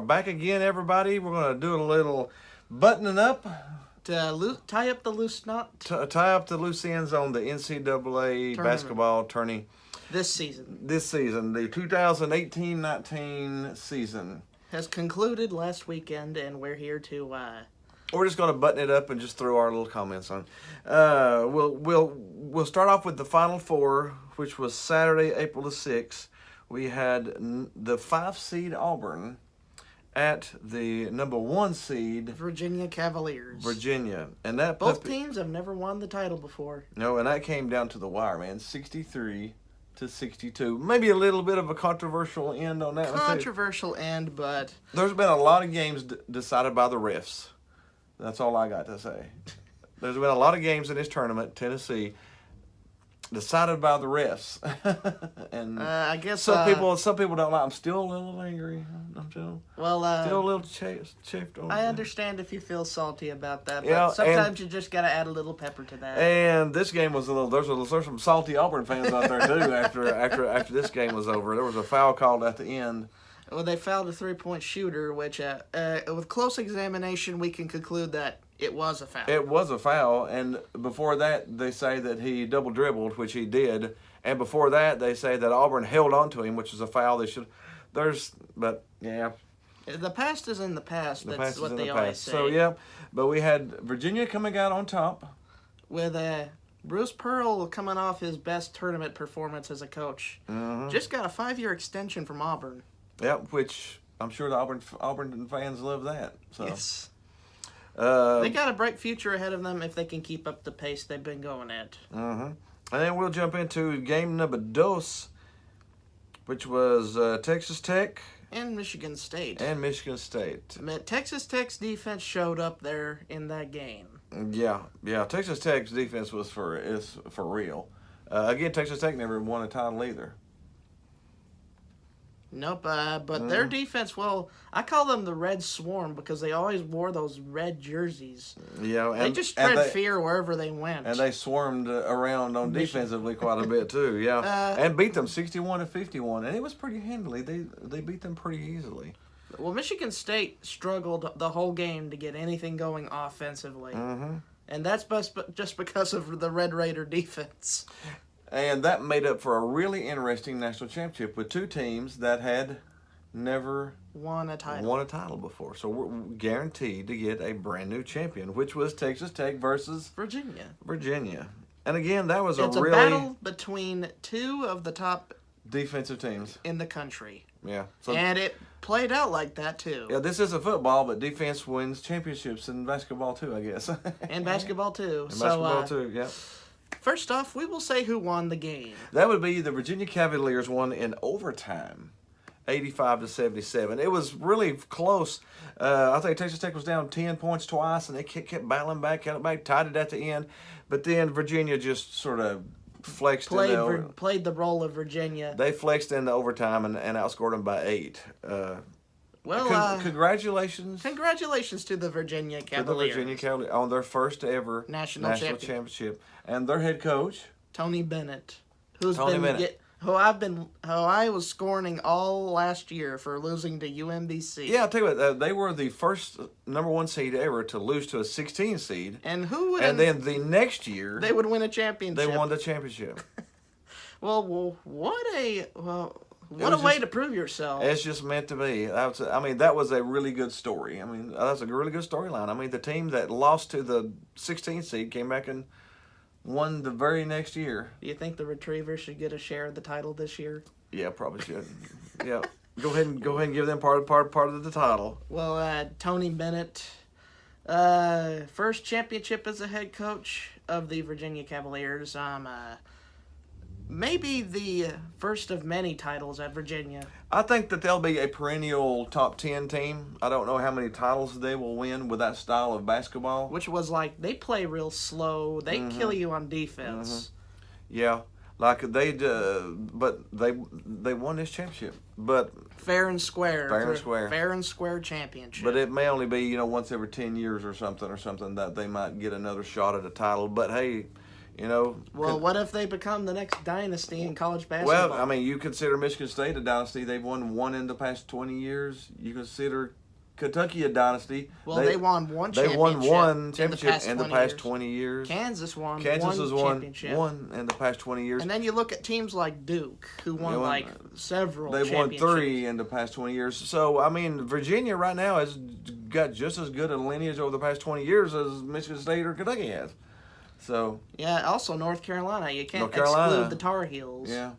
back again, everybody. We're going to do a little buttoning up. To tie up the loose knot. Tie up the loose ends on the NCAA basketball tourney. This season. The 2018-19 season. Has concluded last weekend, and we're here to... We're just going to button it up and just throw our little comments on. We'll start off with the Final Four, which was Saturday, April the 6th. We had the 5 seed Auburn at the number 1 seed Virginia Cavaliers. Virginia, and that both teams have never won the title before. No, and that came down to the wire, man. 63-62. Maybe a little bit of a controversial end on that. Controversial end, but there's been a lot of games decided by the refs. That's all I got to say. There's been a lot of games in this tournament, Tennessee, decided by the refs. And I guess some people don't like. I'm still a little angry. I'm still a little chafed over. I understand if you feel salty about that, but yeah, sometimes you just gotta add a little pepper to that. And this game was a little. There's some salty Auburn fans out there too. After this game was over, there was a foul called at the end. Well, they fouled a 3-point shooter, which with close examination, we can conclude that it was a foul. It was a foul, and before that, they say that he double dribbled, which he did, and before that, they say that Auburn held on to him, which is a foul. They should. But yeah. The past is in the past. That's what they always say. So yeah, but we had Virginia coming out on top with Bruce Pearl coming off his best tournament performance as a coach. Mm-hmm. Just got a 5-year extension from Auburn. Yep, which I'm sure the Auburn fans love that. So. Yes. They got a bright future ahead of them if they can keep up the pace they've been going at. Mm-hmm. And then we'll jump into game number 2, which was Texas Tech. And Michigan State. Texas Tech's defense showed up there in that game. Yeah. Texas Tech's defense is for real. Again, Texas Tech never won a title either. Nope, but their defense, well, I call them the Red Swarm because they always wore those red jerseys. Yeah, they just spread fear wherever they went. And they swarmed around on defensively quite a bit too, yeah. And beat them 61-51, and it was pretty handily. They beat them pretty easily. Well, Michigan State struggled the whole game to get anything going offensively. Mm-hmm. And that's just because of the Red Raider defense. And that made up for a really interesting national championship with 2 teams that had never won a title before. So we're guaranteed to get a brand new champion, which was Texas Tech versus Virginia. And again, that was it's a battle between 2 of the top defensive teams in the country. Yeah. And it played out like that too. Yeah, this is a football, but defense wins championships in basketball too, I guess. And basketball too. Yeah. First off, we will say who won the game. That would be the Virginia Cavaliers won in overtime, 85-77. It was really close. I think Texas Tech was down 10 points twice, and they kept battling back, tied it at the end. But then Virginia just sort of flexed. Played the role of Virginia. They flexed in the overtime and outscored them by 8. Congratulations. Congratulations to the Virginia Cavaliers. On their first ever national championship. And their head coach, Tony Bennett, who I was scorning all last year for losing to UMBC. Yeah, I'll tell you what, they were the first number 1 seed ever to lose to a 16 seed. And then the next year they would win a championship. They won the championship. What a way to prove yourself. It's just meant to be. That was a really good story. That's a really good storyline. The team that lost to the 16 seed came back and won the very next year. Do you think the Retrievers should get a share of the title this year? Yeah, probably should. Yeah, go ahead and give them part of the title. Well, Tony Bennett, first championship as a head coach of the Virginia Cavaliers. Maybe the first of many titles at Virginia. I think that they'll be a perennial top 10 team. I don't know how many titles they will win with that style of basketball. Which was like, they play real slow. They kill you on defense. Mm-hmm. Yeah, like but they won this championship. But fair and square. Fair and square championship. But it may only be, once every 10 years or something that they might get another shot at a title. But hey, You know. Well, what if they become the next dynasty in college basketball? Well, I mean, you consider Michigan State a dynasty. They've won one in the past 20 years. You consider Kentucky a dynasty. Well, they won one They championship. won one championship in in the past 20 years. Kansas won Kansas has one won championship. one in the past 20 years. And then you look at teams like Duke, who won like several They've won championships. 3 in the past 20 years. So, I mean, Virginia right now has got just as good a lineage over the past 20 years as Michigan State or Kentucky has. So yeah, also North Carolina. You can't North Carolina. exclude the Tar Heels. Yeah.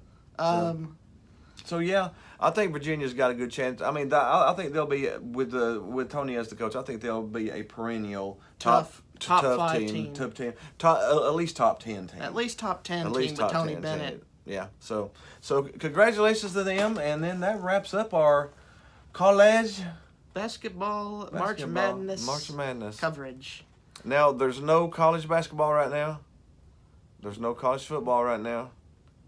So yeah, I think Virginia's got a good chance. I mean, I think they'll be with Tony as the coach. I think they'll be a perennial top 5 team. top 10, at least top 10 team. At least top 10 At team least with top Tony 10 Bennett. team. Yeah. So congratulations to them, and then that wraps up our college Basketball March Madness coverage. Now, there's no college basketball right now. There's no college football right now.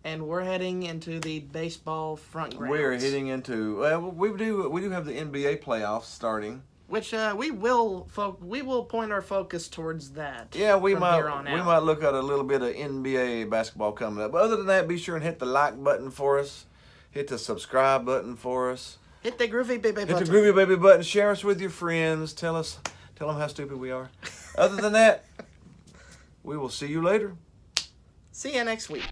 And we're heading into the baseball front grounds. We're heading into we do have the NBA playoffs starting, which we will point our focus towards that. Yeah, we might out. Look at a little bit of NBA basketball coming up. But other than that, be sure and hit the like button for us, hit the subscribe button for us, hit the groovy baby button. Hit the groovy baby button. Share us with your friends. Tell them how stupid we are. Other than that, we will see you later. See you next week.